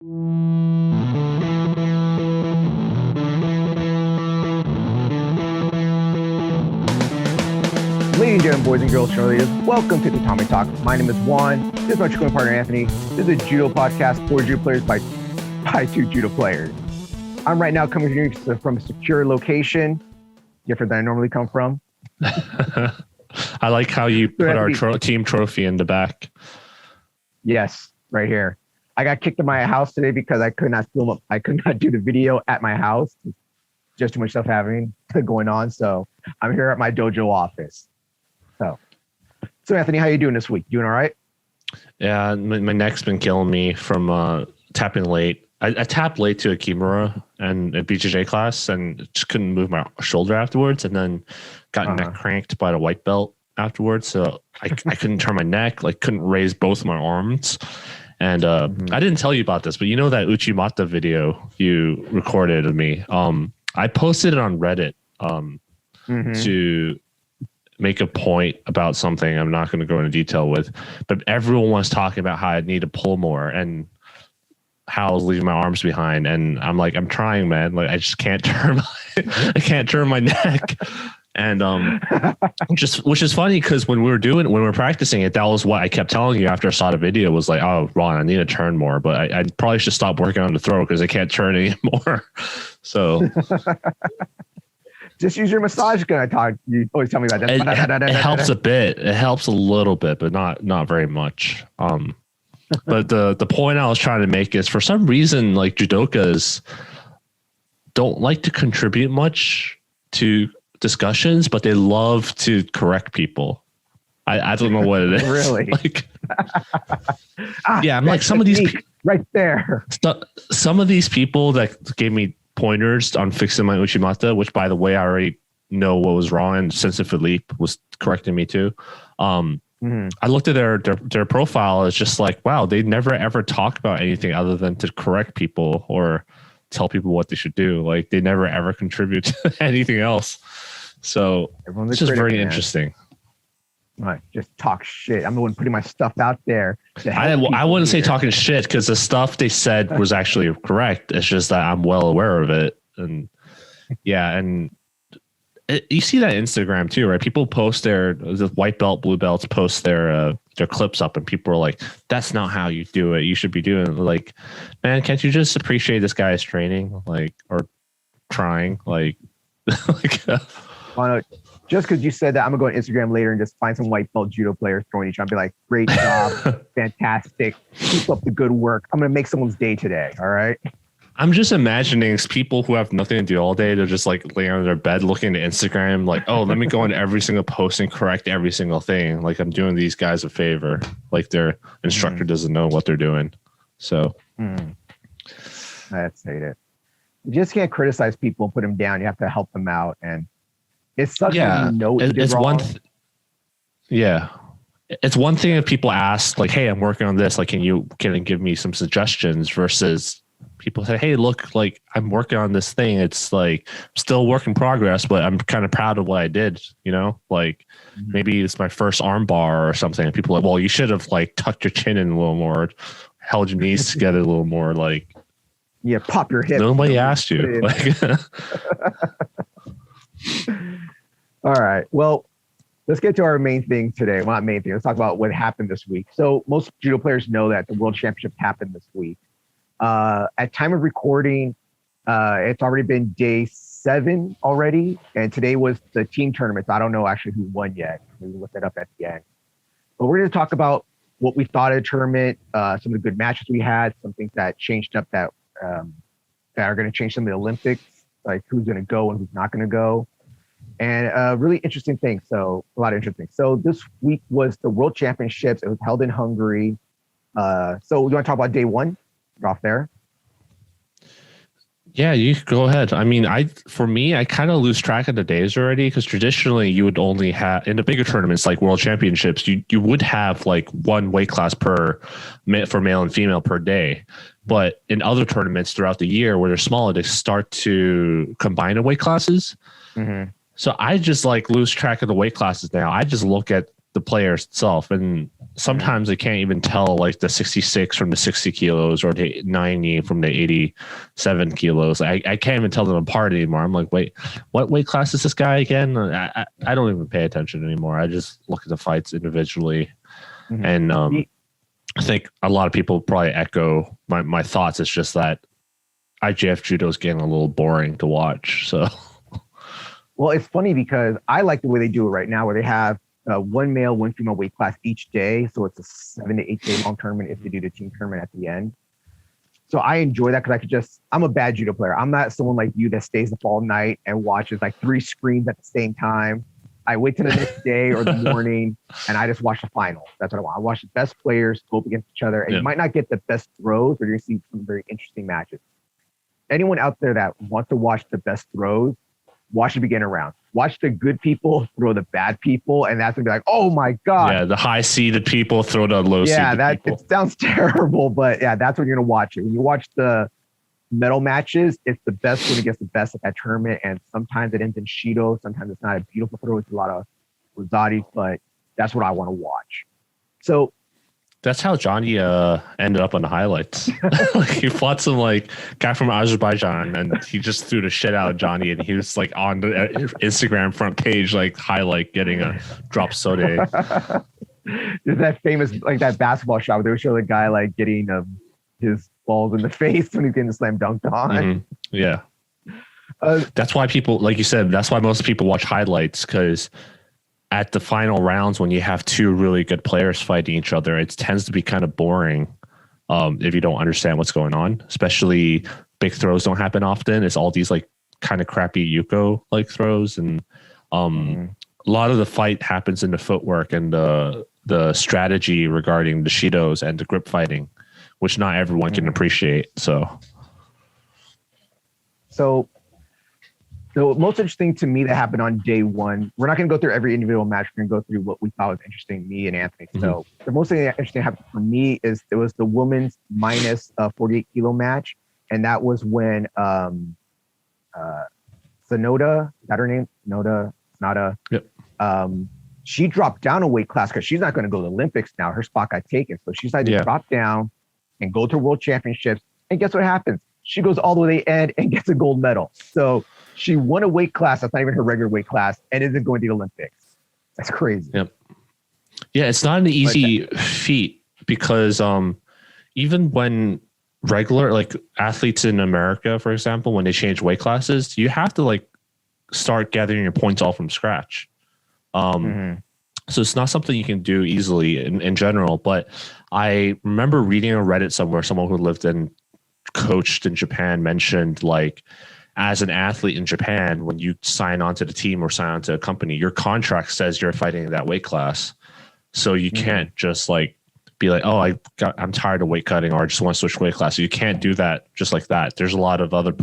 Ladies and gentlemen, boys and girls, cheerleaders, welcome to Tatami Talk. My name is Juan. This is my training partner, Anthony. This is a judo podcast for judo players by two judo players. I'm right now coming to you from a secure location, different than I normally come from. I like how you put our team trophy in the back. Yes, right here. I got kicked in my house today because I could not film up. I could not do the video at my house. Just too much stuff going on. So I'm here at my dojo office. So Anthony, how you doing this week? Doing all right? Yeah, my neck's been killing me from tapping late. I tapped late to a Kimura and a BJJ class and just couldn't move my shoulder afterwards, and then got neck cranked by the white belt afterwards. So I couldn't turn my neck, couldn't raise both my arms. And I didn't tell you about this, but you know that Uchimata video you recorded of me? I posted it on Reddit to make a point about something I'm not going to go into detail with, but everyone was talking about how I need to pull more and how I was leaving my arms behind. And I'm like, I'm trying, man. I just can't turn my neck. And which is funny because when we were practicing it, that was what I kept telling you after I saw the video was like, oh, Ron, I need to turn more, but I probably should stop working on the throw because I can't turn anymore. So just use your massage gun. You always tell me about that. It helps a bit. It helps a little bit, but not very much. But the point I was trying to make is for some reason, judokas don't like to contribute much to discussions, but they love to correct people. I don't know what it is. Really? Yeah, I'm like some of these right there. Some of these people that gave me pointers on fixing my Uchimata, which by the way, I already know what was wrong, and Sensei Philippe was correcting me too. I looked at their profile. It's just like, wow, they never ever talk about anything other than to correct people or tell people what they should do. They never ever contribute to anything else. So it's just very interesting. Right, just talk shit. I'm the one putting my stuff out there. I wouldn't say talking shit because the stuff they said was actually correct. It's just that I'm well aware of it, and yeah, and you see that Instagram too, right? People post the white belt, blue belts post their clips up, and people are like, "That's not how you do it. You should be doing it." Man, can't you just appreciate this guy's training, or trying, just because you said that, I'm gonna go on Instagram later and just find some white belt judo players throwing each other and be like, great job, fantastic, keep up the good work. I'm gonna make someone's day today. All right. I'm just imagining people who have nothing to do all day. They're just laying on their bed looking at Instagram, oh, let me go into every single post and correct every single thing. I'm doing these guys a favor. Their instructor doesn't know what they're doing. So that's it. You just can't criticize people and put them down. You have to help them out. And it's such it's wrong. It's one thing if people ask hey, I'm working on this. Can you give me some suggestions versus people say, hey, look, I'm working on this thing. It's still work in progress, but I'm kind of proud of what I did. Maybe it's my first arm bar or something. And people are like, well, you should have tucked your chin in a little more, held your knees together a little more. Yeah, pop your hip. Nobody asked you. All right. Well, let's get to our main thing today. Well, not main thing. Let's talk about what happened this week. So most judo players know that the World Championships happened this week. At time of recording, it's already been day 7 already, and today was the team tournament. So I don't know actually who won yet. We will look that up at the end. But we're going to talk about what we thought of the tournament, some of the good matches we had, some things that changed up that are going to change some of the Olympics, who's going to go and who's not going to go. And really interesting thing. So a lot of interesting. So this week was the World Championships. It was held in Hungary. So we want to talk about day 1? Off there. Yeah, you go ahead. I mean, for me, I kind of lose track of the days already because traditionally you would only have in the bigger tournaments like World Championships, you would have one weight class for male and female per day. But in other tournaments throughout the year where they're smaller, they start to combine the weight classes. So I just lose track of the weight classes now. I just look at the players itself. And sometimes I can't even tell like the 66 from the 60 kilos or the 90 from the 87 kilos. I can't even tell them apart anymore. I'm like, wait, what weight class is this guy again? I don't even pay attention anymore. I just look at the fights individually. And I think a lot of people probably echo my thoughts. It's just that IJF judo is getting a little boring to watch. So, well, it's funny because I like the way they do it right now, where they have one male, one female weight class each day. So it's a 7 to 8 day long tournament if they do the team tournament at the end. So I enjoy that because I'm a bad judo player. I'm not someone like you that stays up all night and watches like 3 screens at the same time. I wait till the next day or the morning and I just watch the finals. That's what I want. I watch the best players go up against each other. And you might not get the best throws, but you're going to see some very interesting matches. Anyone out there that wants to watch the best throws, watch the beginner round. Watch the good people throw the bad people, and that's gonna be like, oh my god. Yeah, the high seeded people throw the low seeded people. Yeah, it sounds terrible, but yeah, that's when you're gonna watch it. When you watch the medal matches, it's the best one against the best at that tournament, and sometimes it ends in Shido. Sometimes it's not a beautiful throw; it's a lot of Rosati, but that's what I want to watch. So. That's how Johnny ended up on the highlights. Like, he fought some like guy from Azerbaijan, and he just threw the shit out of Johnny, and he was like on the Instagram front page, like highlight getting a drop soda. There's that famous like that basketball shot where they would show the guy like getting his balls in the face when he's getting the slam dunked on. Mm-hmm. Yeah, that's why people, like you said, that's why most people watch highlights, because at the final rounds, when you have 2 really good players fighting each other, it tends to be kind of boring if you don't understand what's going on. Especially big throws don't happen often. It's all these like kind of crappy Yuko like throws, and a lot of the fight happens in the footwork and the strategy regarding the Shidos and the grip fighting, which not everyone can appreciate. So the most interesting to me that happened on day 1, we're not going to go through every individual match. We're going to go through what we thought was interesting, me and Anthony. So the most thing that interesting happened for me is it was the women's minus 48 kilo match. And that was when Sonoda, is that her name? Sonata. Yep. She dropped down a weight class because she's not going to go to the Olympics now. Her spot got taken. So she decided to drop down and go to World Championships. And guess what happens? She goes all the way to the end and gets a gold medal. So she won a weight class that's not even her regular weight class and isn't going to the Olympics. That's crazy. Yep. Yeah, it's not an easy feat because even when regular like athletes in America, for example, when they change weight classes, you have to like start gathering your points all from scratch. So it's not something you can do easily in general. But I remember reading on Reddit somewhere, someone who lived and coached in Japan mentioned like, as an athlete in Japan, when you sign on to the team or sign on to a company, your contract says you're fighting in that weight class. So you can't just like be like, oh, I'm tired of weight cutting, or I just want to switch weight class. So you can't do that just like that. There's a lot of other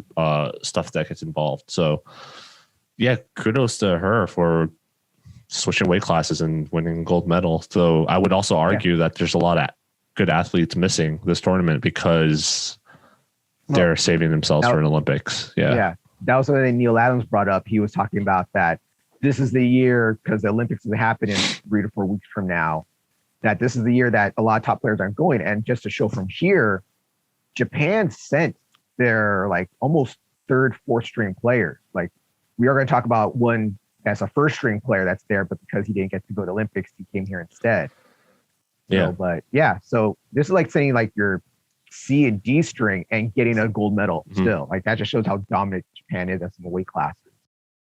stuff that gets involved. So yeah, kudos to her for switching weight classes and winning gold medal. So I would also argue that there's a lot of good athletes missing this tournament because they're saving themselves for an Olympics. Yeah. That was something that Neil Adams brought up. He was talking about that this is the year, because the Olympics will happen in 3 to 4 weeks from now, that this is the year that a lot of top players aren't going. And just to show from here, Japan sent their like almost 3rd, 4th string players. Like, we are going to talk about one that's a 1st string player that's there, but because he didn't get to go to the Olympics, he came here instead. So this is like saying like your C and D string and getting a gold medal still. Like, that just shows how dominant Japan is at some weight classes.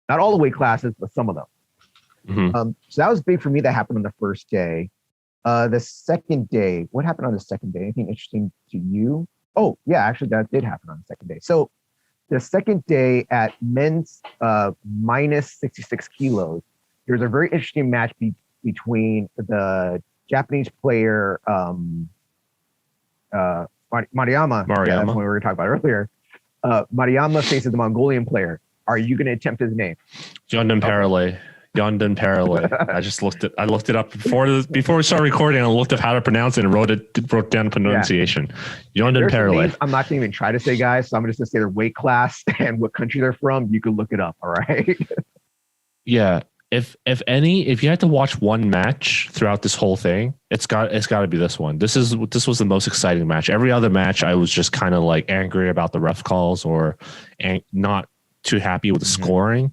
Not all the weight classes, but some of them. So that was big for me. That happened on the first day. The second day, what happened on the second day? Anything interesting to you? Oh, yeah, actually that did happen on the second day. So the second day at men's minus 66 kilos, there was a very interesting match between the Japanese player, Mariyama. Yeah, that's what we were talking about earlier. Mariyama faces the Mongolian player. Are you going to attempt his name? Yondan Parale. Yondan Parale. I looked it up before we started recording. I looked up how to pronounce it and wrote down the pronunciation. Yondan Parale. I'm not going to even try to say, guys. So I'm just going to say their weight class and what country they're from. You can look it up. All right. Yeah. if you had to watch one match throughout this whole thing, it's got to be this one. This was the most exciting match. Every other match, I was just kind of like angry about the ref calls or not too happy with the scoring.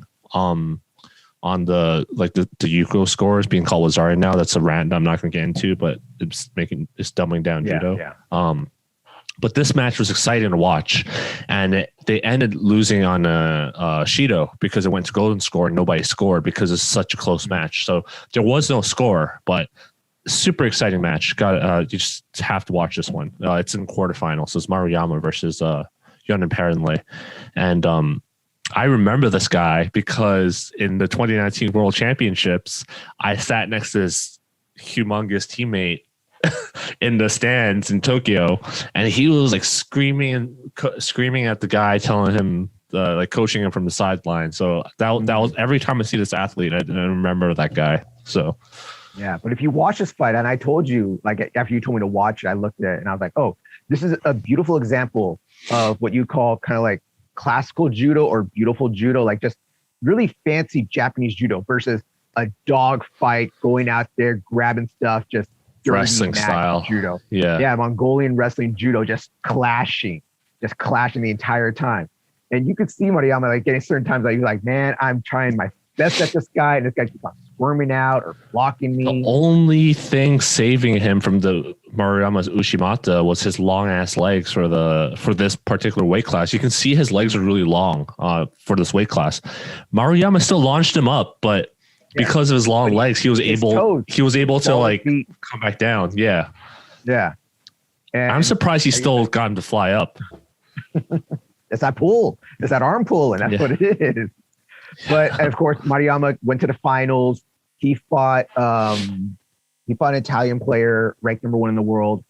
On the Yuko scores being called Lazari now. That's a rant I'm not going to get into, but it's dumbing down judo. Yeah. But this match was exciting to watch, and they ended losing on Shido because it went to golden score and nobody scored because it's such a close match. So there was no score, but super exciting match. You just have to watch this one. It's in quarterfinals. So it's Maruyama versus Juan and Anthony, and I remember this guy because in the 2019 World Championships, I sat next to this humongous teammate in the stands in Tokyo, and he was like screaming at the guy, telling him like coaching him from the sideline. So that was every time I see this athlete, I remember that guy. So yeah, but if you watch this fight, and I told you, like after you told me to watch it, I looked at it and I was like, oh, this is a beautiful example of what you call kind of like classical judo or beautiful judo, like just really fancy Japanese judo versus a dog fight, going out there grabbing stuff, just wrestling style judo. Yeah, Mongolian wrestling judo, just clashing the entire time. And you could see Maruyama like getting certain times like he's like, man, I'm trying my best at this guy, and this guy keeps on squirming out or blocking me. The only thing saving him from the Maruyama's Ushimata was his long ass legs for this particular weight class. You can see his legs are really long for this weight class. Maruyama still launched him up, but because of his long legs, he was able to like come back down. Yeah. And I'm surprised he still got him to fly up. It's that pull. It's that arm pull, and that's what it is. But of course, Maruyama went to the finals. He fought an Italian player ranked number 1 in the world,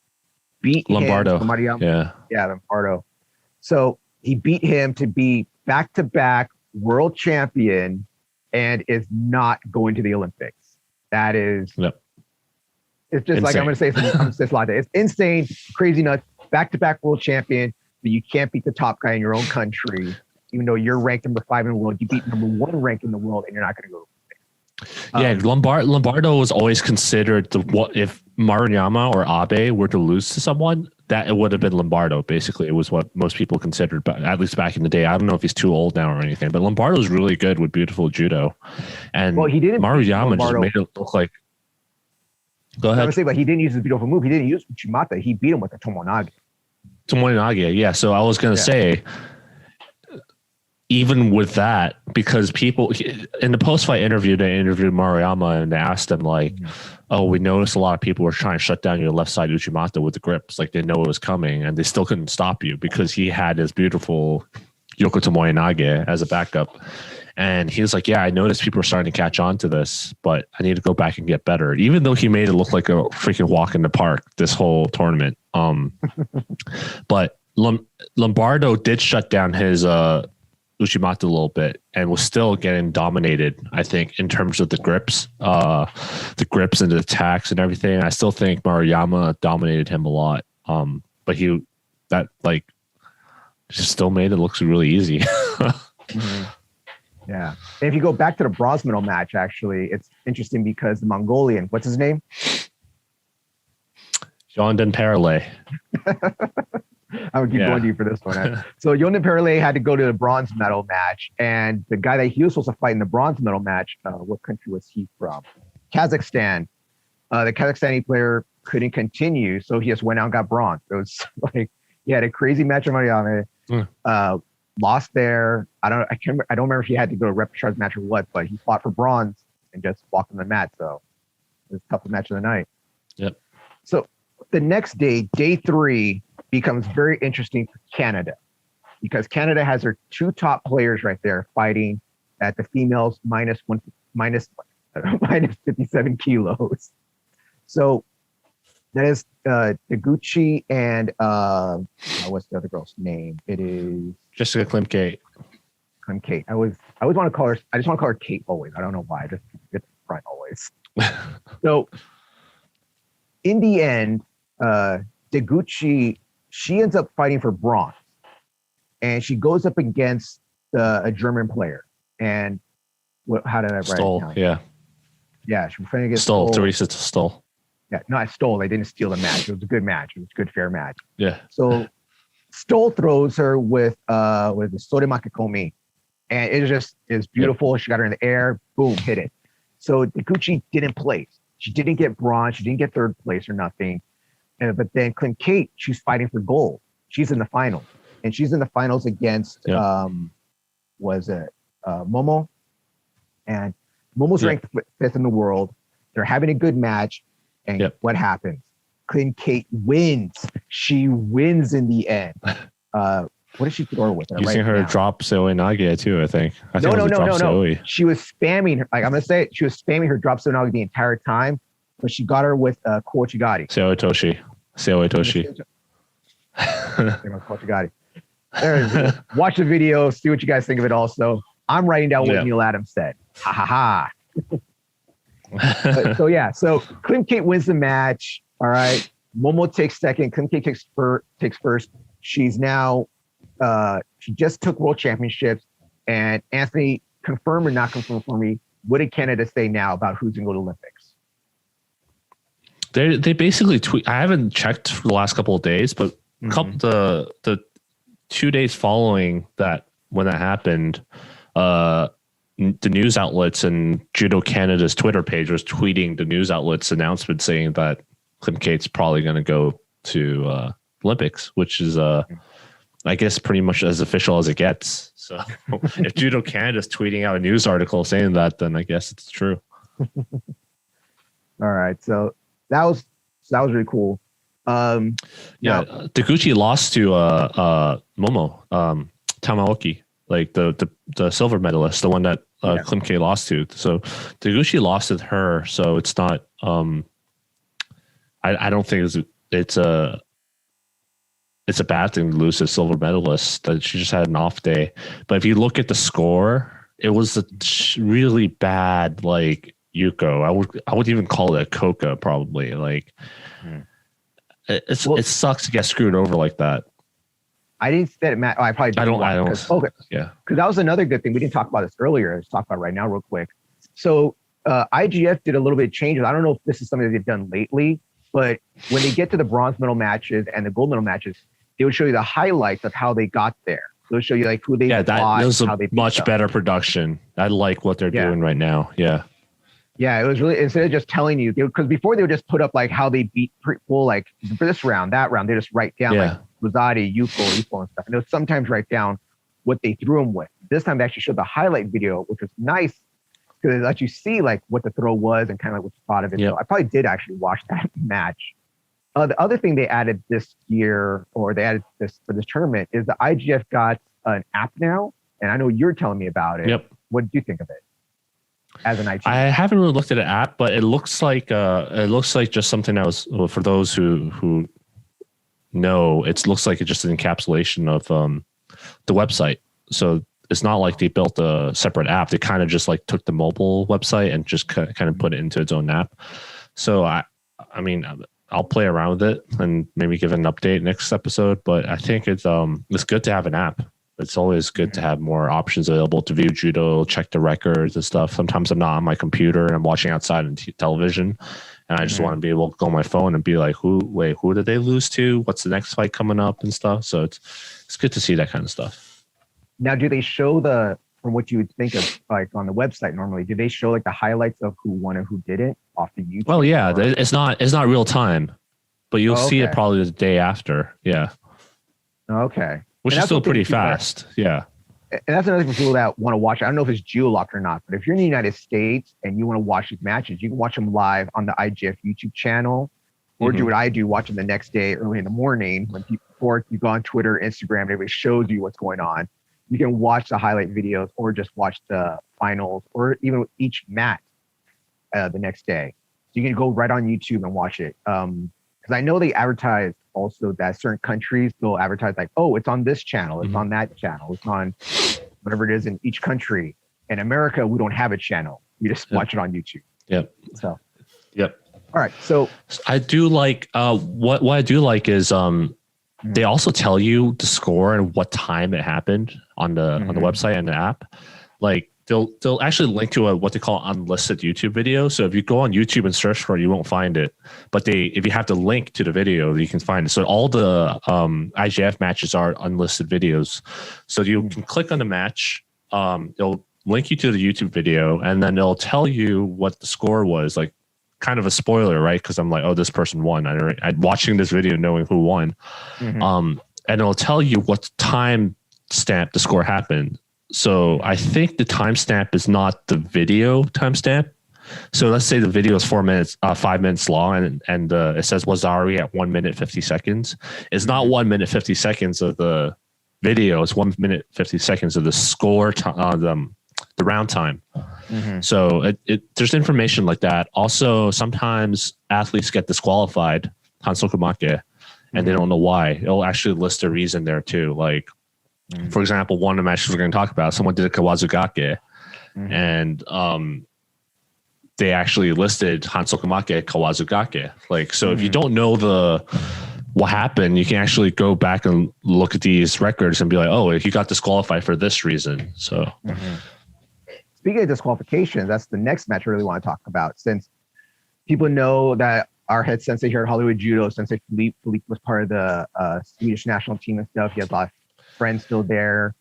beat Lombardo. Him, Maruyama, Lombardo. So he beat him to be back-to-back world champion and is not going to the Olympics. That is, it's just insane. Like I'm going to say something. It's insane, crazy nuts. Back-to-back world champion, but you can't beat the top guy in your own country. Even though you're ranked number 5 in the world, you beat number 1 ranked in the world, and you're not going to go. Lombardo was always considered if Maruyama or Abe were to lose to someone, that it would have been Lombardo. Basically, it was what most people considered, but at least back in the day. I don't know if he's too old now or anything, but Lombardo's really good with beautiful judo, and he didn't. Maruyama just made it look like. Go ahead. I was saying, but he didn't use his beautiful move. He didn't use Uchimata. He beat him with a Tomonage. Yeah. So I was going to say. Even with that, because people in the post-fight interview, they interviewed Maruyama and they asked him like, "Oh, we noticed a lot of people were trying to shut down your left side Uchimata with the grips, like they know it was coming, and they still couldn't stop you because he had his beautiful Yoko Tomoe Nage as a backup." And he was like, "Yeah, I noticed people were starting to catch on to this, but I need to go back and get better." Even though he made it look like a freaking walk in the park this whole tournament, but Lombardo did shut down his Uchimata a little bit and was still getting dominated, I think, in terms of the grips and the attacks and everything. I still think Maruyama dominated him a lot. But just still made it look really easy. Yeah. And if you go back to the bronze medal match, actually, it's interesting because the Mongolian, what's his name? Juan and Anthony. I would keep going to you for this one. So Juan and Anthony had to go to the bronze medal match, and the guy that he was supposed to fight in the bronze medal match, what country was he from? Kazakhstan. The Kazakhstani player couldn't continue, so he just went out and got bronze. It was like he had a crazy match with Maruyama, lost there. I don't remember if he had to go to a repechage match or what, but he fought for bronze and just walked on the mat. So it was the toughest match of the night. Yep. So the next day, day 3, becomes very interesting for Canada because Canada has their 2 top players right there fighting at the females minus 57 kilos. So that is Deguchi and what's the other girl's name? It is Jessica Klimkate. Kate. I just want to call her Kate always. I don't know why. I just get front always. So in the end, Deguchi, she ends up fighting for bronze, and she goes up against a German player, and How did I write Stole. it down? Yeah. Yeah, she was fighting against Stole. Teresa stole. Yeah, no, I stole. They didn't steal the match. It was a good match. It was a good, fair match. Yeah. So Stoll throws her with the Sore Makikomi. And it's beautiful. Yep. She got her in the air. Boom, hit it. So Taguchi didn't place. She didn't get bronze. She didn't get third place or nothing. But then Clint Kate, she's fighting for gold. She's in the finals. And she's in the finals against, Momo? And Momo's ranked 5th in the world. They're having a good match. And what happens? Clint Kate wins. She wins in the end. What did she throw her with? Using her drop Seoi Nage too, I think. No. She was spamming her. Like I'm gonna say, she was spamming her drop Seoi Nage the entire time, but she got her with Kochigari. Seoi Toshi. Kochigari. Watch the video. See what you guys think of it. Also, I'm writing down what Neil Adams said. Ha ha ha. So Clint Kate wins the match. All right. Momo takes second. Clint Kate takes first. She's now. She just took World Championships, and Anthony, confirm or not confirm for me, what did Canada say now about who's going to go to Olympics? They basically tweet. I haven't checked for the last couple of days, but the 2 days following that, when that happened, the news outlets and Judo Canada's Twitter page was tweeting the news outlets announcement saying that Clint Kate's probably going to go to Olympics, which is I guess pretty much as official as it gets. So if Judo Canada's tweeting out a news article saying that, then I guess it's true. All right. So that was really cool. Taguchi lost to Momo Tamaoki, like the silver medalist, the one that Clint K lost to. So Taguchi lost to her. So it's not. I don't think it's a bad thing to lose a silver medalist. That she just had an off day. But if you look at the score, it was a really bad, like, Yuko. I would even call it a Coca, probably. Like, it sucks to get screwed over like that. I didn't say it, Matt. I probably didn't. I don't. Okay. Yeah. Because that was another good thing. We didn't talk about this earlier. Let's talk about it right now, real quick. So IGF did a little bit of changes. I don't know if this is something that they've done lately, but when they get to the bronze medal matches and the gold medal matches, they would show you the highlights of how they got there. They'll show you like who they fought, that was a much better production. I like what they're doing right now. Yeah. Yeah, it was really, instead of just telling you, because before they would just put up like how they beat people, like for this round, that round, they just write down like Rosati, Yuko, and stuff. And they'll sometimes write down what they threw them with. This time they actually showed the highlight video, which was nice because it lets you see like what the throw was and kind of like what you thought of it. So I probably did actually watch that match. The other thing they added this year, or they added this for this tournament, is the IGF got an app now, and I know you're telling me about it. Yep. What did you think of it as an IGF? I haven't really looked at an app, but it looks like just something that was, well, for those who know, it looks like it's just an encapsulation of the website. So it's not like they built a separate app. They kind of just like took the mobile website and just kind of put it into its own app. So I mean, I'll play around with it and maybe give an update next episode. But I think it's good to have an app. It's always good to have more options available to view judo, check the records and stuff. Sometimes I'm not on my computer and I'm watching outside on television, and I just want to be able to go on my phone and be like, who did they lose to? What's the next fight coming up and stuff? So it's good to see that kind of stuff. Now, do they show from what you would think of like on the website normally, do they show like the highlights of who won and who didn't off the YouTube? Well, yeah, it's not real time, but you'll see it probably the day after. Yeah. Okay. Which is still pretty fast. Yeah. And that's another thing for people that want to watch. I don't know if it's geo-locked or not, but if you're in the United States and you want to watch these matches, you can watch them live on the IGF YouTube channel, or do what I do, watch them the next day early in the morning or you go on Twitter, Instagram, everybody shows you what's going on. You can watch the highlight videos or just watch the finals or even each match the next day. So you can go right on YouTube and watch it. Because I know they advertise also that certain countries will advertise like, oh, it's on this channel, it's on that channel, it's on whatever it is in each country. In America, we don't have a channel. We just watch it on YouTube. Yep. So. Yep. All right. So I do like what I do like is they also tell you the score and what time it happened on the website and the app. Like they'll actually link to what they call unlisted YouTube video. So if you go on YouTube and search for it, you won't find it. But if you have the link to the video, you can find it. So all the IGF matches are unlisted videos. So you can click on the match. It'll link you to the YouTube video, and then it'll tell you what the score was, like kind of a spoiler, right? Because I'm like, oh, this person won. I'm watching this video knowing who won. And it'll tell you what time stamp the score happened. So I think the timestamp is not the video timestamp. So let's say the video is 5 minutes long, and it says Wazari at 1 minute 50 seconds. It's not 1 minute 50 seconds of the video. It's 1 minute 50 seconds of the score, the round time. So there's information like that. Also, sometimes athletes get disqualified, Hansokumake, and they don't know why. It'll actually list a reason there too. Like, for example, one of the matches we're going to talk about, someone did a Kawazugake, and they actually listed Hansokumake Kawazugake. Like, so if you don't know what happened, you can actually go back and look at these records and be like, oh, he got disqualified for this reason. So speaking of disqualifications, that's the next match I really want to talk about, since people know that our head sensei here at Hollywood Judo, Sensei Philippe was part of the Swedish national team and stuff. He has a lot of friends still there.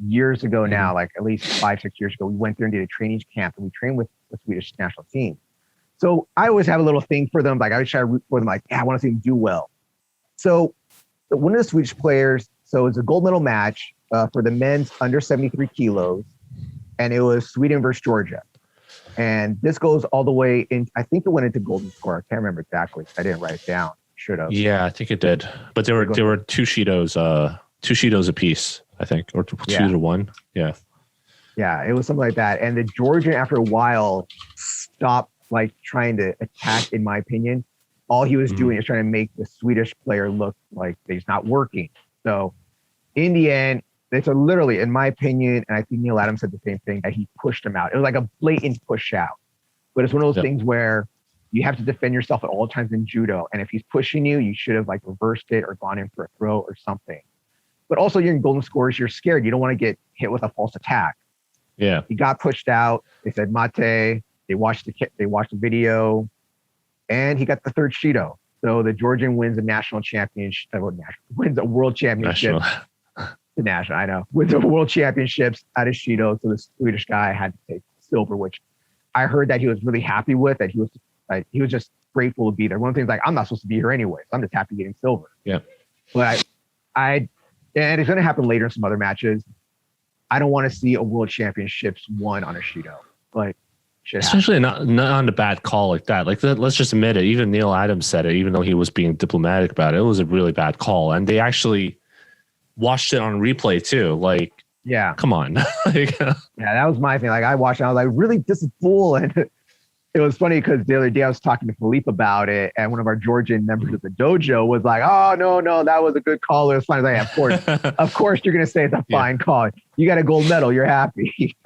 Years ago now, like at least 5-6 years ago, we went there and did a training camp, and we trained with the Swedish national team. So I always have a little thing for them. Like I always try to root for them. Like, yeah, I want to see them do well. So one of the Swedish players, so it's a gold medal match for the men's under 73 kilos, and it was Sweden versus Georgia. And this goes all the way in. I think it went into golden score. I can't remember exactly. I didn't write it down. Should have. Yeah, I think it did. But there were two Shidos apiece, I think, or 2-1. Yeah. Yeah, it was something like that. And the Georgian, after a while, stopped like trying to attack. In my opinion, all he was doing is trying to make the Swedish player look like he's not working. So, in the end, it's literally, in my opinion, and I think Neil Adams said the same thing, that he pushed him out. It was like a blatant push out. But it's one of those things where you have to defend yourself at all times in judo. And if he's pushing you, you should have like reversed it or gone in for a throw or something. But also, you're in golden scores, you're scared. You don't want to get hit with a false attack. Yeah. He got pushed out. They said mate. They watched the video, and he got the third Shido. So the Georgian wins a national championship. Wins a world championship. National, I know. Wins the world championships at a Shido. So the Swedish guy had to take silver, which I heard that he was really happy with. That he was just grateful to be there. One of the things, like, I'm not supposed to be here anyway, so I'm just happy getting silver. Yeah. But and it's going to happen later in some other matches. I don't want to see a world championships won on a Shido. Like, especially not on a bad call like that. Like, let's just admit it. Even Neil Adams said it, even though he was being diplomatic about it. It was a really bad call, and they actually watched it on replay too. Like, yeah, come on. Like, yeah, that was my thing. Like, I watched it, I was like, really, this is bull. And it was funny because the other day I was talking to Philippe about it, and one of our Georgian members of the dojo was like, "Oh, no, that was a good call. It was fine." I was like, of course, you're gonna say it's a fine call. You got a gold medal. You're happy.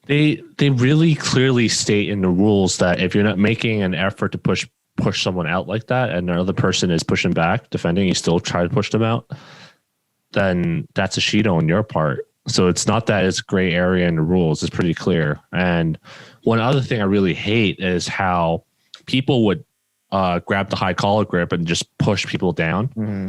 They really clearly state in the rules that if you're not making an effort to push someone out like that, and the other person is pushing back, defending, you still try to push them out, then that's a Shido on your part. So it's not that it's a gray area in the rules. It's pretty clear. And one other thing I really hate is how people would grab the high collar grip and just push people down.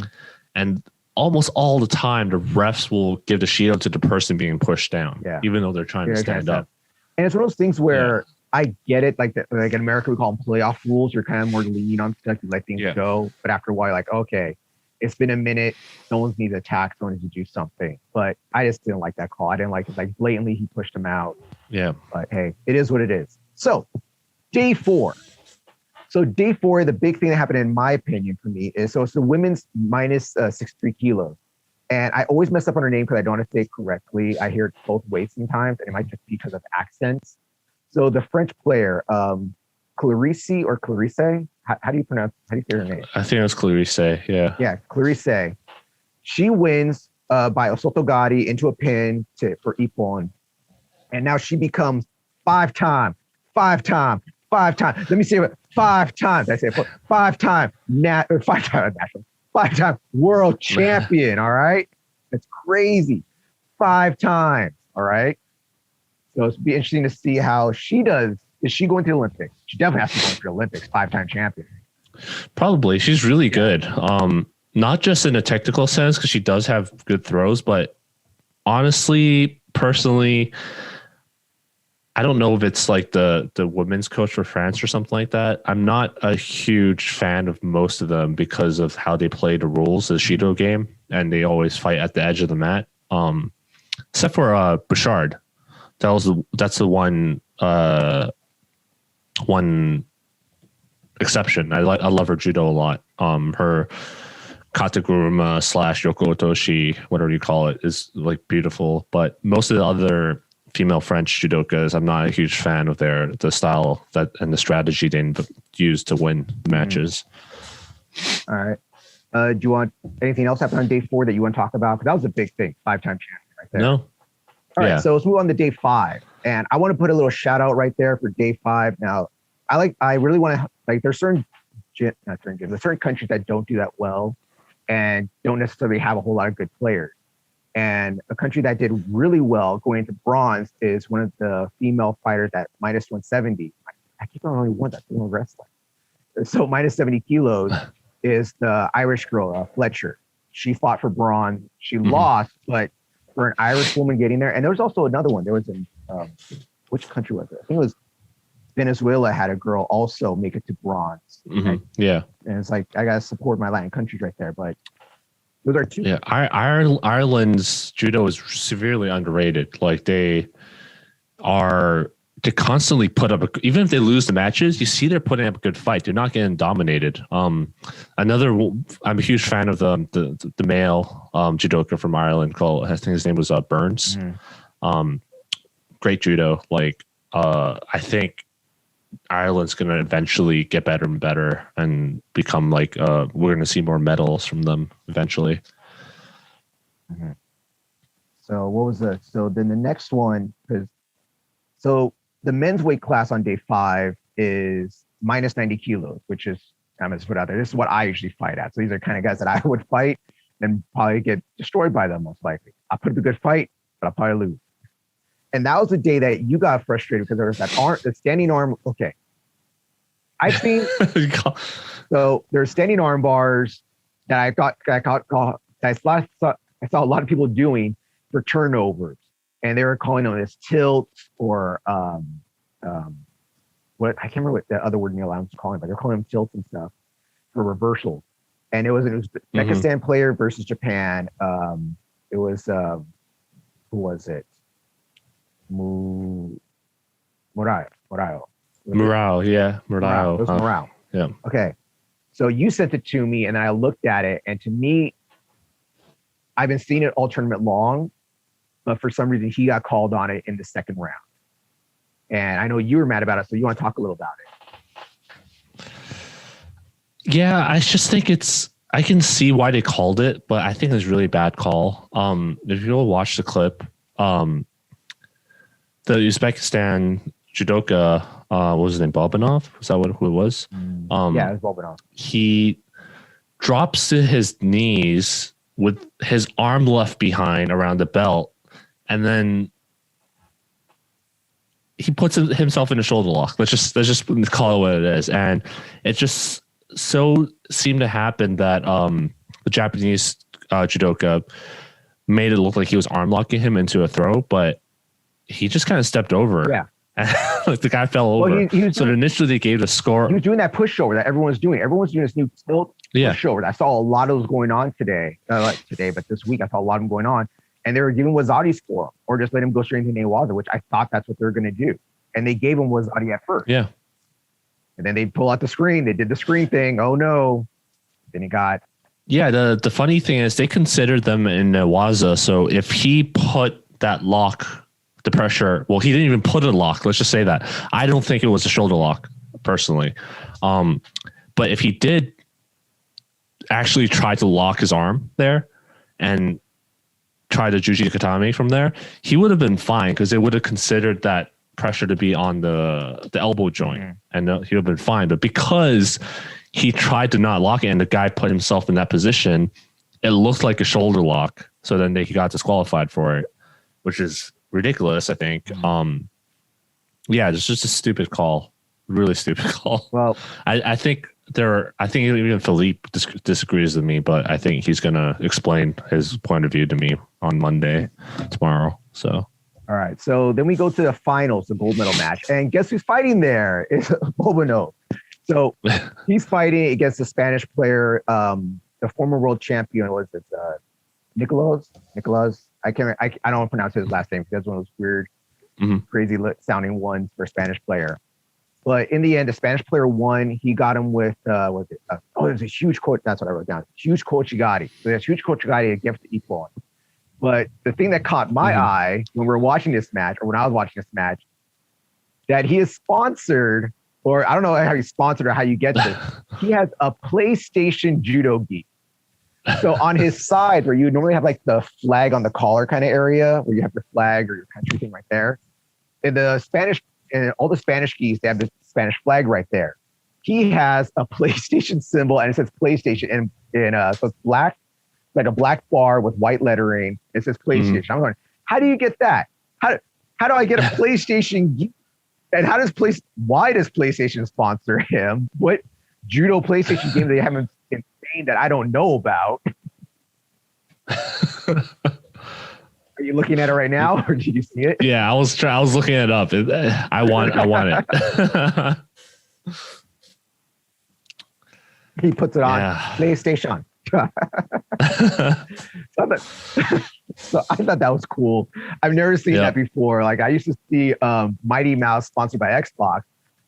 And almost all the time, the refs will give the Shido to the person being pushed down, even though they're trying to stand up. And it's one of those things where I get it. Like in America, we call them playoff rules. You're kind of more lenient on stuff. You let things go. But after a while, like, okay, it's been a minute. Someone needs to attack. Someone needs to do something. But I just didn't like that call. I didn't like it. Like, blatantly, he pushed him out. Yeah. But hey, it is what it is. So day 4. So day 4, the big thing that happened, in my opinion, for me is, so it's the women's minus 63 kilos. And I always mess up on her name because I don't want to say it correctly. I hear it both ways sometimes, and it might just be because of accents. So the French player, Clarice, how do you say her name? I think it was Clarice, yeah. Yeah, Clarice. She wins by Osotogari into a pin for Ippon. And now she becomes five-time. Let me say it. 5 times. I say 5 time national, 5-time world champion. All right. That's crazy. 5 times. All right. So it's be interesting to see how she does. Is she going to the Olympics? She definitely has to go to the Olympics, 5-time champion. Probably. She's really good. Not just in a technical sense, because she does have good throws, but honestly, personally, I don't know if it's like the women's coach for France or something like that. I'm not a huge fan of most of them because of how they play the rules, the Judo game, and they always fight at the edge of the mat. Except for Bouchard. That's the one exception. I love her judo a lot. Her kataguruma / yoko otoshi, whatever you call it, is like beautiful. But most of the other female French judokas, I'm not a huge fan of the style that and the strategy they use to win matches. All right. Do you want anything else happen on day 4 that you want to talk about? Because that was a big thing, 5-time champion right there. No. All right. So let's move on to day 5, and I want to put a little shout out right there for day 5. Now, I really want to there's certain countries that don't do that well and don't necessarily have a whole lot of good players. And a country that did really well going into bronze is one of the female fighters at minus 170. I keep on only one that's female wrestling. So minus 70 kilos is the Irish girl, Fletcher. She fought for bronze. She lost, but for an Irish woman getting there, and there was also another one. There was in which country was it? I think it was Venezuela had a girl also make it to bronze. And it's like I gotta support my Latin countries right there, but those are two. Yeah, Ireland's judo is severely underrated. Like they constantly put up even if they lose the matches, you see they're putting up a good fight. They're not getting dominated. I'm a huge fan of the male judoka from Ireland called, I think his name was Burns. Great judo. Like I think Ireland's going to eventually get better and better and become like we're going to see more medals from them eventually. So what was the then the next one, so the men's weight class on day 5 is minus 90 kilos, which is, I'm going to put out there, this is what I usually fight at. So these are kind of guys that I would fight and probably get destroyed by them most likely. I'll put up a good fight, but I'll probably lose. And that was the day that you got frustrated because there was the standing arm. Okay. I've seen, so there's standing arm bars that I saw a lot of people doing for turnovers, and they were calling them as tilts or what I can't remember what the other word Neil Adams was calling, but they're calling them tilts and stuff for reversals. And it was Uzbekistan player versus Japan. It was who was it? Murao. Murao, yeah. Murao. It was Murao. Yeah. Okay. So you sent it to me and I looked at it, and to me, I've been seeing it all tournament long, but for some reason he got called on it in the second round. And I know you were mad about it, so you want to talk a little about it. Yeah, I just think I can see why they called it, but I think it's a really bad call. If you watch the clip, the Uzbekistan judoka, what was his name? Bobanov? Was that who it was? Yeah, it was Bobanov. He drops to his knees with his arm left behind around the belt, and then he puts himself in a shoulder lock. Let's just call it what it is. And it just so seemed to happen that the Japanese judoka made it look like he was arm locking him into a throw, but he just kind of stepped over. Yeah. Like the guy fell over. Well, so initially they gave the score. He was doing that pushover that everyone's doing. Everyone's doing this new tilt pushover. I saw a lot of those going on today. But this week I saw a lot of them going on. And they were giving Wazadis for him, or just let him go straight into Newaza, which I thought that's what they were going to do. And they gave him Wazadi at first. Yeah. And then they pull out the screen. They did the screen thing. Oh no. Then he got. Yeah. The funny thing is they considered them in Newaza. So if he put that lock, the pressure, well, he didn't even put a lock. Let's just say that. I don't think it was a shoulder lock personally. But if he did actually try to lock his arm there and try to Juji Katami from there, he would have been fine because they would have considered that pressure to be on the elbow joint, and he would have been fine. But because he tried to not lock it and the guy put himself in that position, it looked like a shoulder lock. So then he got disqualified for it, which is ridiculous. I think. Yeah, it's just a stupid call. Really stupid call. Well, I think even Philippe disagrees with me, but I think he's gonna explain his point of view to me on Monday, tomorrow. So. All right. So then we go to the finals, the gold medal match, and guess who's fighting there? It's Bobano. So he's fighting against the Spanish player, the former world champion. Was it Nicolas? I don't want to pronounce his last name because that's one of those weird, crazy sounding ones for a Spanish player. But in the end, the Spanish player won. He got him with it was a huge quote. That's what I wrote down. Huge Kochigari. So there's huge Kochigari against the equal. But the thing that caught my eye when we were watching this match, or when I was watching this match, that he is sponsored, or I don't know how he's sponsored or how you get this. He has a PlayStation judo gi. So on his side, where you normally have like the flag on the collar kind of area, where you have your flag or your country thing right there, in the Spanish, in all the Spanish gis, they have the Spanish flag right there. He has a PlayStation symbol, and it says PlayStation, so it's black, like a black bar with white lettering. It says PlayStation. I'm going, how do you get that? How do I get a PlayStation? And why does PlayStation sponsor him? What judo PlayStation game they have in Spain that I don't know about? Are you looking at it right now, or did you see it? Yeah, I was looking it up. I want it. He puts it on PlayStation. So I thought that was cool. I've never seen that before. Like I used to see Mighty Mouse sponsored by Xbox,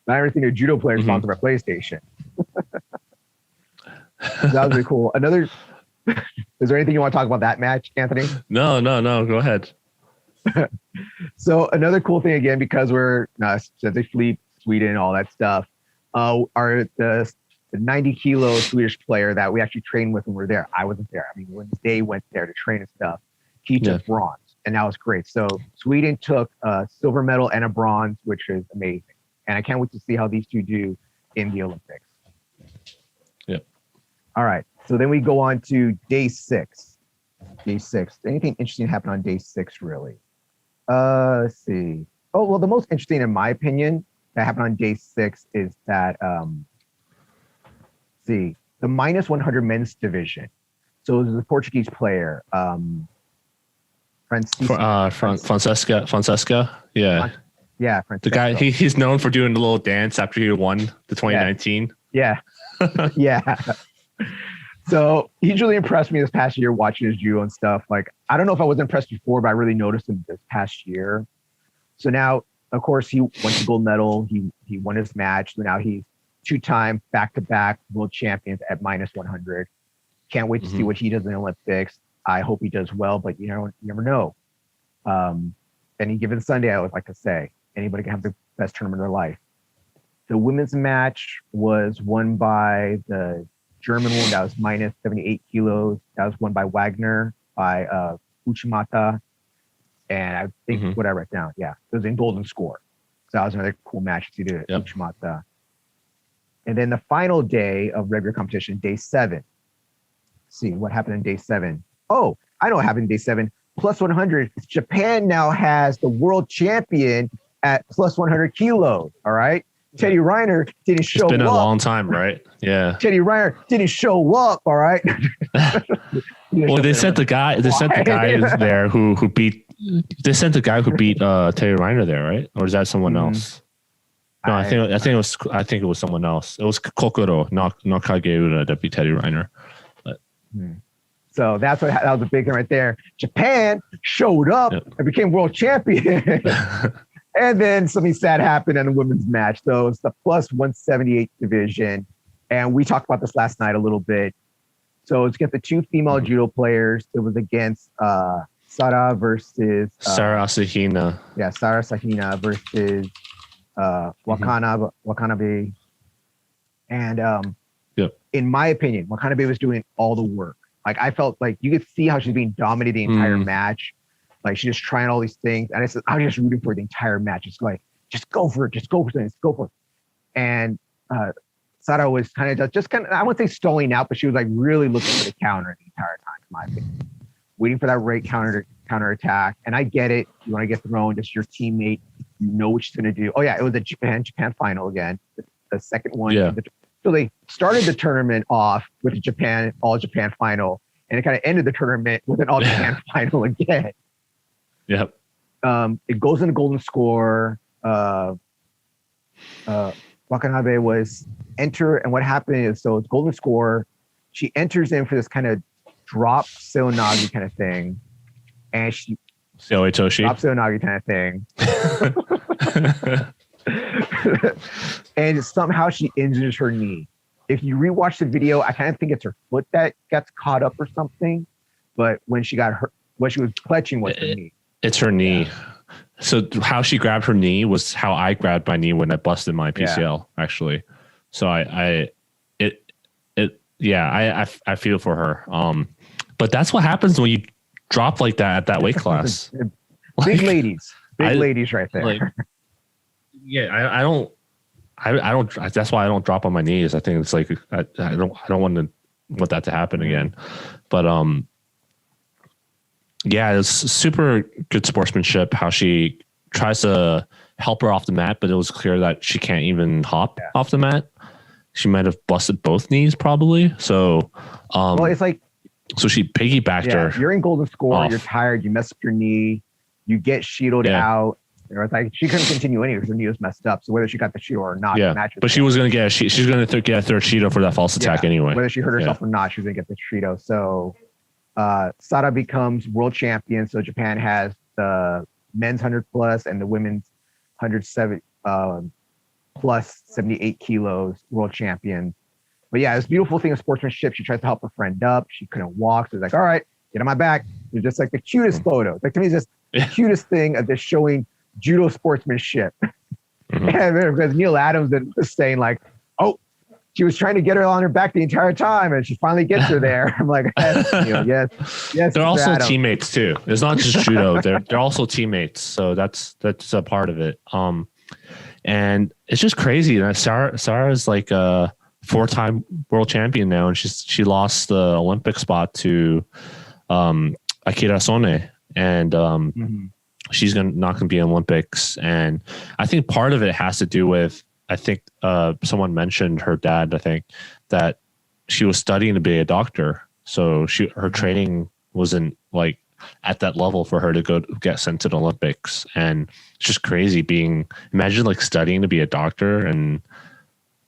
but I've never seen a judo player sponsored by PlayStation. That was really cool. Is there anything you want to talk about that match, Anthony? No. Go ahead. So another cool thing again, because we're Philippe, Sweden, all that stuff, are the 90 kilo Swedish player that we actually trained with when we were there. I wasn't there. I mean, when they went there to train and stuff, he took bronze, and that was great. So Sweden took a silver medal and a bronze, which is amazing. And I can't wait to see how these two do in the Olympics. Yep. All right. So then we go on to day 6. Anything interesting happened on day 6, really? Let's see. Oh, well, the most interesting, in my opinion, that happened on day 6 is that, the minus 100 men's division. So it was the Portuguese player, Francesca. Yeah. Yeah. The guy, he's known for doing a little dance after he won the 2019. Yeah. Yeah. So he's really impressed me this past year watching his judo and stuff. Like, I don't know if I was impressed before, but I really noticed him this past year. So now, of course, he won the gold medal. He won his match. So now he's 2-time back-to-back world champions at minus 100. Can't wait to see what he does in the Olympics. I hope he does well, but you never know. Any given Sunday, I would like to say, anybody can have the best tournament of their life. The women's match was won by the German one that was minus 78 kilos. That was won by Wagner, by Uchimata. And I think what I wrote down, it was in golden score. So that was another cool match to do, Uchimata. And then the final day of regular competition, day 7. Let's see what happened in day 7. Oh, I know what happened in day 7. Plus 100. Japan now has the world champion at plus 100 kilos. All right. Teddy Reiner didn't show up. It's been a long time, right? Yeah. Teddy Reiner didn't show up. All right. Well, they sent the guy there who beat. They sent the guy who beat Teddy Reiner there, right? Or is that someone else? No, I think it was someone else. It was Kokoro, not Kageura, that beat Teddy Reiner. But. So that was a big thing right there. Japan showed up and became world champion. And then something sad happened in the women's match. So it's the plus 178 division. And we talked about this last night a little bit. So it's against the 2 female judo players. It was against Sara versus Sara Asahina. Yeah, Sara Asahina versus Wakanabe. And in my opinion, Wakanabe was doing all the work. Like, I felt like you could see how she's being dominated the entire match. Like, she's just trying all these things. And I was just rooting for the entire match. It's like, just go for it. Just go for it. Just go for it. And Sara was kind of, I wouldn't say stalling out, but she was like really looking for the counter the entire time, in my opinion. Waiting for that right counter to counterattack. And I get it. You want to get thrown, just your teammate. You know what she's going to do. Oh, yeah, it was a Japan final again, the second one. Yeah. So they started the tournament off with a all Japan final, and it kind of ended the tournament with an all Japan final again. Yep. It goes into golden score. Watanabe was enter, and what happened is, so it's golden score. She enters in for this kind of drop Seonagi kind of thing, and she Seoitoshi. drop Seonagi kind of thing. And somehow she injures her knee. If you rewatch the video, I kind of think it's her foot that gets caught up or something. But when she got hurt, what she was clutching was her knee. It's her knee. So how she grabbed her knee was how I grabbed my knee when I busted my PCL, actually. So I feel for her. But that's what happens when you drop like that at that weight class. Big ladies right there. Like, yeah, I don't. That's why I don't drop on my knees. I think it's like I don't want that to happen again. But yeah, it's super good sportsmanship. How she tries to help her off the mat, but it was clear that she can't even hop off the mat. She might have busted both knees, probably. So, well, it's like, so she piggybacked her. You're in golden score. Off. You're tired. You mess up your knee. You get Shido'd out. It's like she couldn't continue anyway because her knee was messed up. So whether she got the Shido or not, but she was going to get she's going to get a third Shido for that false attack anyway. Whether she hurt herself or not, she was going to get the Shido. So Sada becomes world champion. So Japan has the men's 100 plus and the women's 107 plus 78 kilos world champion. But yeah, this beautiful thing of sportsmanship. She tries to help her friend up. She couldn't walk. So it's like, all right, get on my back. It's just like the cutest photo. Like, to me, it's just the cutest thing of just showing judo sportsmanship. And because Neil Adams was saying like, oh, she was trying to get her on her back the entire time, and she finally gets her there. I'm like, yes. They're also teammates too. It's not just judo. They're also teammates. So that's a part of it. And it's just crazy. And Sarah's like a 4-time world champion now, and she lost the Olympic spot to Akira Sone, and she's not going to be in Olympics. And I think part of it has to do with, I think someone mentioned her dad, I think, that she was studying to be a doctor. So her training wasn't like at that level for her to go get sent to the Olympics. And it's just crazy imagine like studying to be a doctor and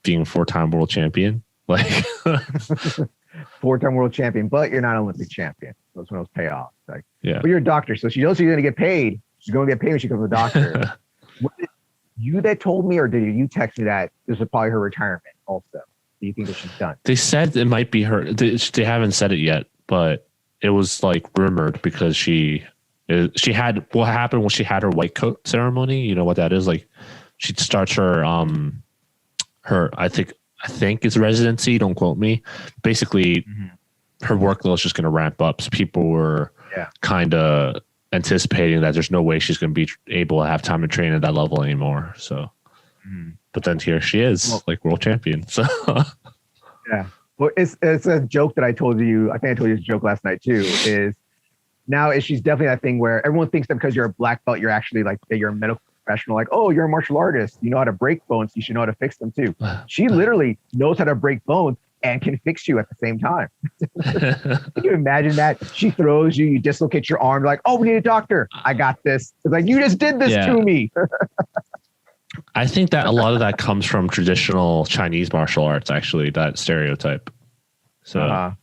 being a 4-time world champion. Like 4-time world champion, but you're not an Olympic champion. Those when those pay off. Like, but you're a doctor, so she knows she's going to get paid. She's going to get paid when she becomes a doctor. Was it you that told me, or did you text me that this is probably her retirement also? Do you think that she's done? They said it might be her. They haven't said it yet, but it was like rumored because she had, what happened when she had her white coat ceremony. You know what that is? Like, she starts her I think it's residency. Don't quote me. Basically, her workload is just going to ramp up. So people were kind of anticipating that there's no way she's going to be able to have time to train at that level anymore. So, but then here she is, like world champion. So, well, it's a joke that I told you. I think I told you this joke last night too. She's definitely that thing where everyone thinks that because you're a black belt, you're actually like you're a medical professional. Like, oh, you're a martial artist. You know how to break bones. You should know how to fix them too. She literally knows how to break bones and can fix you at the same time. Can you imagine that? She throws you, you dislocate your arm, like, oh, we need a doctor. I got this. It's like, you just did this to me. I think that a lot of that comes from traditional Chinese martial arts, actually, that stereotype. So,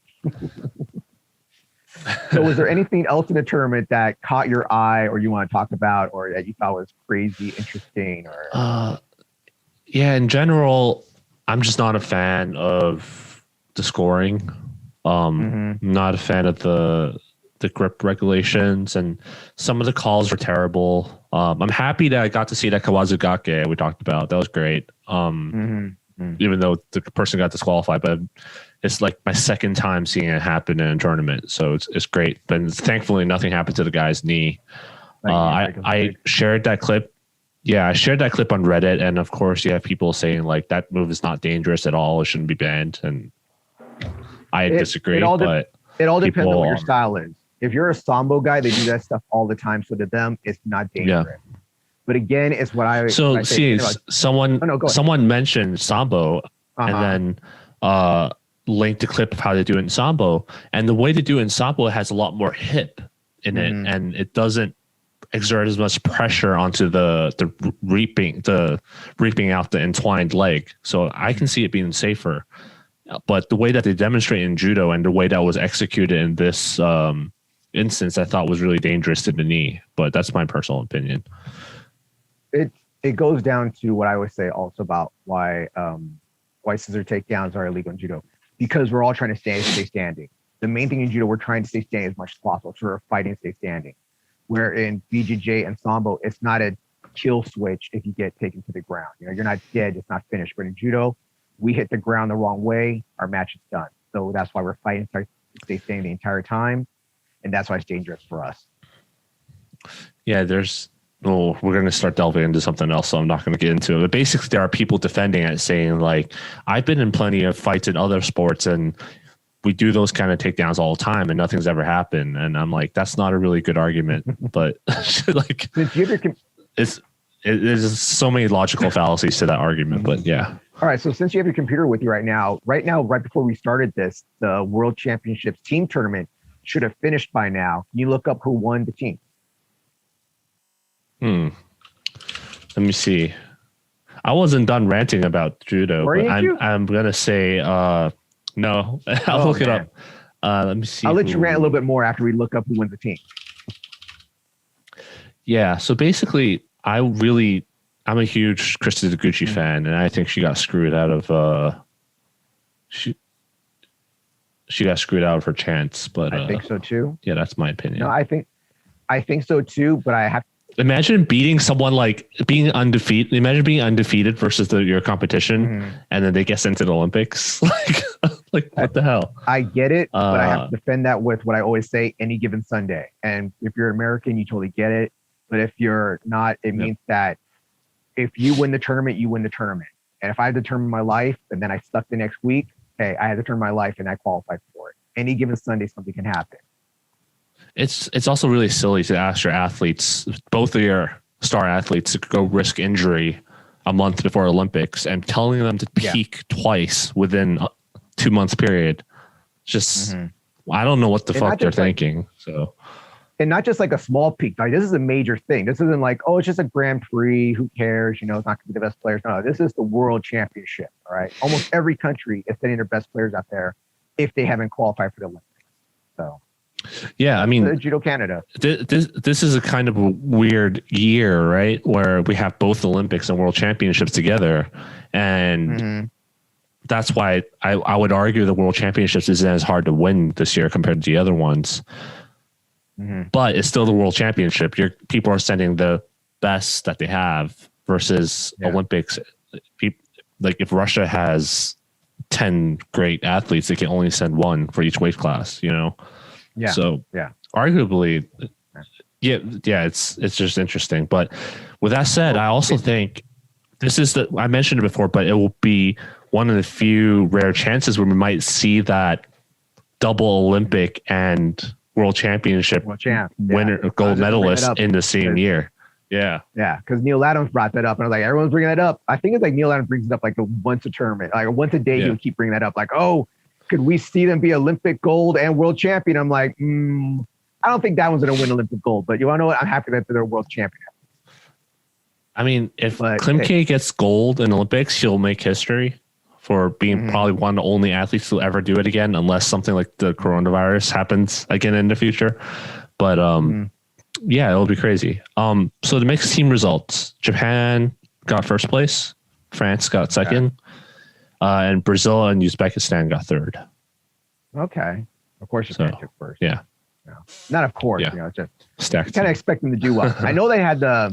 So was there anything else in the tournament that caught your eye or you want to talk about or that you thought was crazy, interesting? Or in general, I'm just not a fan of the scoring. Not a fan of the grip regulations, and some of the calls were terrible. I'm happy that I got to see that Kawazugake we talked about. That was great. Even though the person got disqualified, but it's like my second time seeing it happen in a tournament, so it's great. But thankfully, nothing happened to the guy's knee. I shared that clip. Yeah, I shared that clip on Reddit, and of course, you have people saying like that move is not dangerous at all; it shouldn't be banned. And I disagree. It all depends on what your style is. If you're a sambo guy, they do that stuff all the time. So to them, it's not dangerous. Yeah. But again, it's what I see. Someone mentioned sambo, and then linked a clip of how they do it in sambo, and the way to do it in sambo has a lot more hip in it, and it doesn't exert as much pressure onto the reaping out the entwined leg. So I can see it being safer. But the way that they demonstrate in judo and the way that was executed in this instance, I thought was really dangerous to the knee. But that's my personal opinion. It goes down to what I would say also about why scissor takedowns are illegal in judo, because we're all trying to stay standing. The main thing in judo, we're trying to stay standing as much as possible. So we're fighting to stay standing. Where in BJJ and sambo, it's not a kill switch if you get taken to the ground. You know, you're not dead, it's not finished. But in judo, we hit the ground the wrong way, our match is done. So that's why we're fighting to stay standing the entire time, and that's why it's dangerous for us. Yeah, we're going to start delving into something else, so I'm not going to get into it. But basically, there are people defending it, saying like, I've been in plenty of fights in other sports, and we do those kind of takedowns all the time and nothing's ever happened. And I'm like, that's not a really good argument, but like there's so many logical fallacies to that argument, but yeah. All right. So since you have your computer with you right now, right before we started this, the World Championships team tournament should have finished by now. Can you look up who won the team? Let me see. I wasn't done ranting about judo, but I'm going to say, no, I'll look it up. Let me see. I'll let you rant a little bit more after we look up who wins the team. Yeah. So basically, I'm a huge Krista Taguchi fan, and I think she got screwed out of she got screwed out of her chance. But I think so too. Yeah, that's my opinion. No, I think so too. But I have. Imagine beating someone like being undefeated. Imagine being undefeated versus your competition, and then they get sent to the Olympics. like what the hell? I get it, but I have to defend that with what I always say: any given Sunday. And if you're American, you totally get it. But if you're not, it means that if you win the tournament, you win the tournament. And if I determine my life, and then I stuck the next week, hey, I had to determine my life, and I qualified for it. Any given Sunday, something can happen. It's also really silly to ask your athletes, both of your star athletes, to go risk injury a month before Olympics and telling them to peak twice within a 2 months period. Just, I don't know what the fuck they're thinking. So, and not just like a small peak. Like this is a major thing. This isn't like, oh, it's just a Grand Prix. Who cares? You know, it's not going to be the best players. No, this is the World Championship. All right. Almost every country is sending their best players out there if they haven't qualified for the Olympics. So. Yeah, I mean, Judo Canada. This is a kind of a weird year, right? Where we have both Olympics and World Championships together, and that's why I would argue the World Championships isn't as hard to win this year compared to the other ones. But it's still the World Championship. People are sending the best that they have versus Olympics. Like if Russia has 10 great athletes, they can only send one for each weight class. You know. Yeah. So arguably, it's just interesting. But with that said, I also think I mentioned it before, but it will be one of the few rare chances where we might see that double Olympic and World Championship winner, gold medalist in the same year. Yeah. Yeah. Because Neil Adams brought that up, and I was like, everyone's bringing that up. I think it's like Neil Adams brings it up like once a tournament, like once a day. He would keep bringing that up, like, oh, could we see them be Olympic gold and world champion? I'm like, I don't think that one's going to win Olympic gold, but you want to know what? I'm happy that they're world champion. I mean, if Klimke gets gold in Olympics, he'll make history for being probably one of the only athletes to ever do it again, unless something like the coronavirus happens again in the future. But yeah, it'll be crazy. So the mixed team results: Japan got first place, France got second. And Brazil and Uzbekistan got third. Okay. Of course, Japan took first. Yeah. Not of course. You know, just stacked. Kind of expect them to do well. I know they had to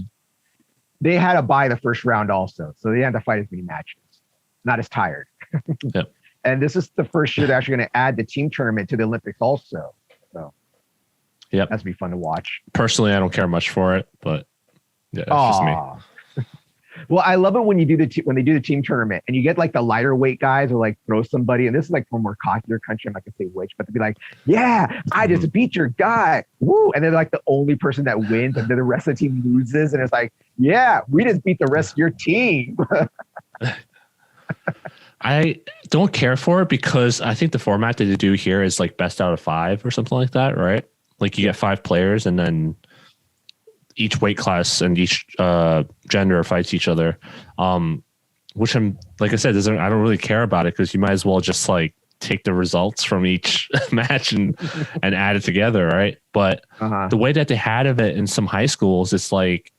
buy the first round also, so they had to fight as many matches. Not as tired. Yep. And this is the first year they're actually going to add the team tournament to the Olympics also. So yep, that's be fun to watch. Personally, I don't care much for it, but yeah, it's just me. Well, I love it when you do when they do the team tournament and you get like the lighter weight guys or like throw somebody, and this is like from a more cockier country. I'm not gonna say which, but to be like, yeah, I just beat your guy, woo, and they're like the only person that wins, and then the rest of the team loses, and it's like, yeah, we just beat the rest of your team. I don't care for it because I think the format that they do here is like best out of 5 or something like that, right? Like you get 5 players and then each weight class and each gender fights each other. Which I'm, like I said, I don't really care about it because you might as well just like take the results from each match and add it together, right? But the way that they had of it in some high schools, it's like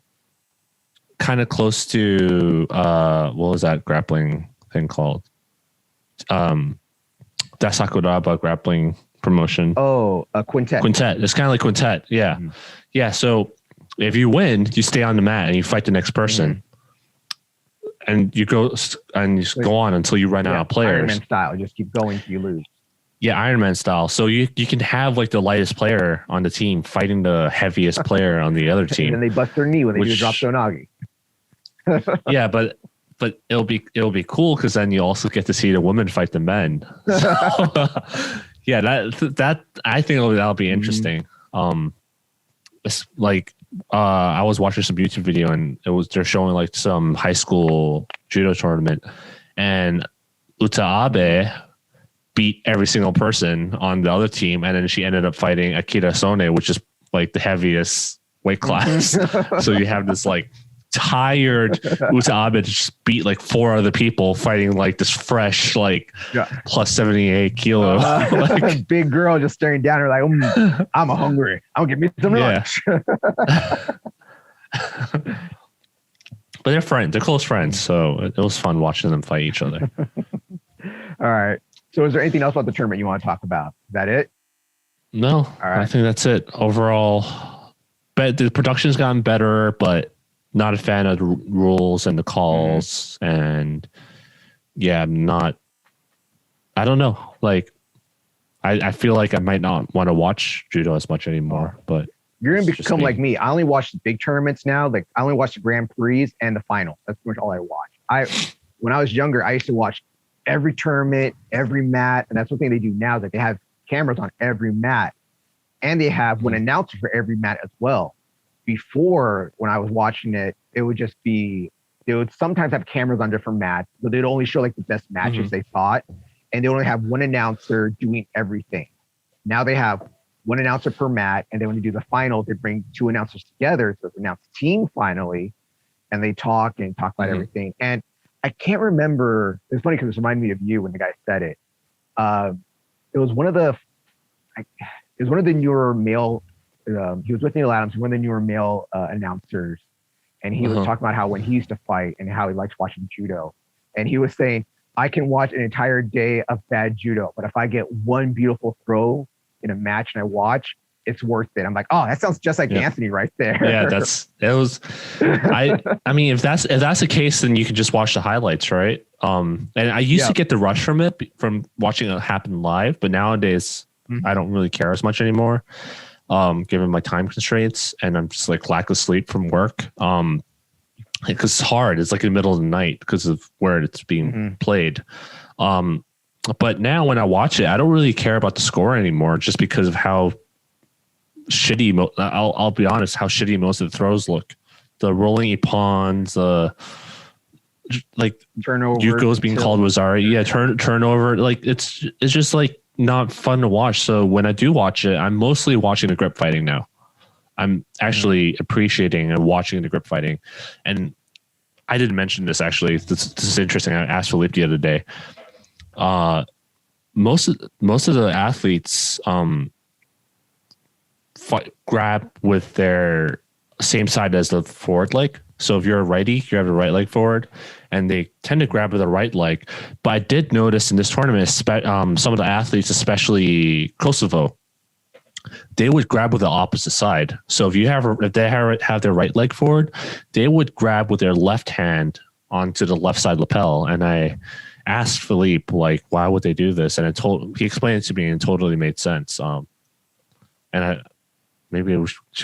kind of close to what was that grappling thing called? That Sakuraba grappling promotion. Oh, a quintet. Quintet. It's kind of like quintet. Yeah. Mm-hmm. Yeah. So if you win, you stay on the mat and you fight the next person. And you go on until you run out of players. Iron Man style. Just keep going till you lose. Yeah, Iron Man style. So you can have like the lightest player on the team fighting the heaviest player on the other team. And then they bust their knee when they do drop Donagi. Yeah, but it'll be cool because then you also get to see the women fight the men. So, yeah, that I think that'll be interesting. It's like I was watching some YouTube video and they're showing like some high school judo tournament, and Uta Abe beat every single person on the other team, and then she ended up fighting Akira Sone, which is like the heaviest weight class. So you have this like tired Uta Abe just beat like 4 other people fighting like this fresh like plus 78 kilo like, big girl just staring down her like I'm hungry, I'll give me some lunch. But they're friends, they're close friends, so it was fun watching them fight each other. All right, so is there anything else about the tournament you want to talk about? Is that it? No. All right, I think that's it overall. But the production's gotten better, but not a fan of the rules and the calls. And yeah, I don't know. Like, I feel like I might not want to watch judo as much anymore, but you're going to become like me. I only watch the big tournaments now. Like I only watch the Grand Prix and the finals. That's pretty much all I watch. When I was younger, I used to watch every tournament, every mat. And that's one thing they do now, that they have cameras on every mat, and they have one announcer for every mat as well. Before, when I was watching it, it would just be, they would sometimes have cameras on different mats, but they'd only show like the best matches they thought, and they only have one announcer doing everything. Now they have one announcer per mat, and then when they do the final, they bring 2 announcers together, so it's announced team finally, and they talk about everything. And I can't remember, it's funny because it reminded me of you when the guy said it. It was one of the newer male, he was with Neil Adams, one of the newer male announcers, and he was talking about how when he used to fight and how he likes watching judo. And he was saying, I can watch an entire day of bad judo, but if I get one beautiful throw in a match and I watch, it's worth it. I'm like, oh, that sounds just like Anthony right there. Yeah, I mean, if that's the case, then you can just watch the highlights, right? And I used to get the rush from it, from watching it happen live, but nowadays I don't really care as much anymore, given my time constraints, and I'm just like lack of sleep from work. Because it's hard. It's like in the middle of the night because of where it's being played. But now when I watch it, I don't really care about the score anymore, just because of how shitty. I'll be honest, how shitty most of the throws look. The rolling ippons, like turnover, Yuko's being called Wazari. Turnover. Like it's just like not fun to watch. So when I do watch it, I'm mostly watching the grip fighting now. I'm actually appreciating and watching the grip fighting. And I didn't mention this actually. This is interesting. I asked Philippe the other day. Most of the athletes grab with their same side as the forward leg. So if you're a righty, you have the right leg forward, and they tend to grab with the right leg. But I did notice in this tournament, some of the athletes, especially Kosovo, they would grab with the opposite side. So if they have their right leg forward, they would grab with their left hand onto the left side lapel. And I asked Philippe, like, why would they do this? And he explained it to me and it totally made sense. Should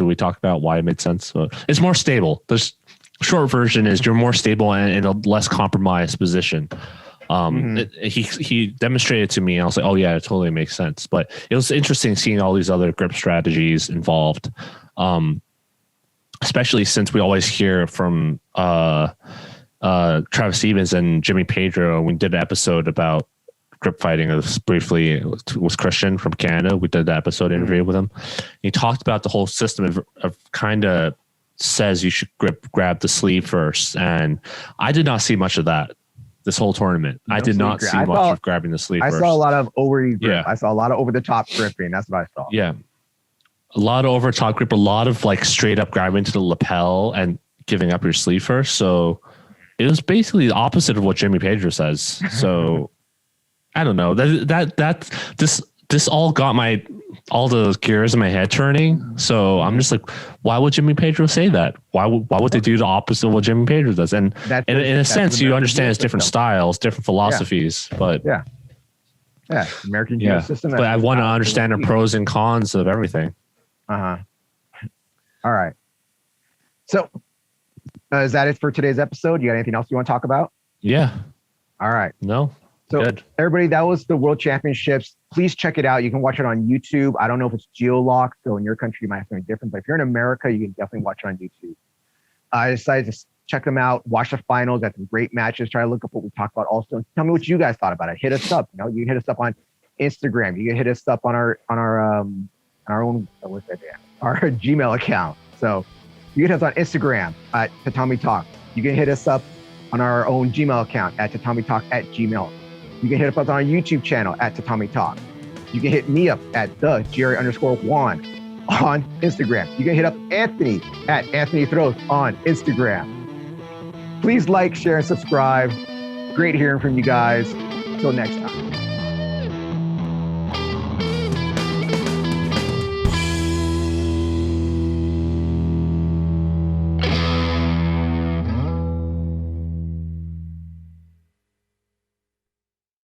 we talk about why it made sense? It's more stable. short version is you're more stable and in a less compromised position. He demonstrated to me, and I was like, oh yeah, it totally makes sense. But it was interesting seeing all these other grip strategies involved, especially since we always hear from Travis Stevens and Jimmy Pedro. We did an episode about grip fighting. It was briefly was Christian from Canada. We did that episode interview with him. He talked about the whole system of kind of says you should grab the sleeve first, and I did not see much of that this whole tournament. I did not see much of grabbing the sleeve first. I saw a lot of grip. Yeah. I saw a lot of over the top gripping. That's what I saw. Yeah, a lot of over the top grip, a lot of like straight up grabbing to the lapel and giving up your sleeve first. So it was basically the opposite of what Jimmy Pedro says. So I don't know. This all got all the gears in my head turning. So I'm just like, why would Jimmy Pedro say that? Why would they do the opposite of what Jimmy Pedro does? And in a sense, you understand it's different styles, different philosophies, but American judo system. But I want to understand the pros and cons of everything. All right. So is that it for today's episode? You got anything else you want to talk about? Yeah. All right. No. So everybody, that was the World Championships. Please check it out. You can watch it on YouTube. I don't know if it's geo-locked, so in your country you might have something different. But if you're in America, you can definitely watch it on YouTube. I decided to check them out, watch the finals, had some great matches, try to look up what we talked about also. Tell me what you guys thought about it. Hit us up. You can hit us up on Instagram. You can hit us up on our own our Gmail account. So you can hit us on Instagram at Tatami Talk. You can hit us up on our own Gmail account at tatamitalk@gmail. You can hit us up on our YouTube channel at Tatami Talk. You can hit me up at @Jerry_Juan on Instagram. You can hit up Anthony at Anthony Throat on Instagram. Please like, share, and subscribe. Great hearing from you guys. Until next time.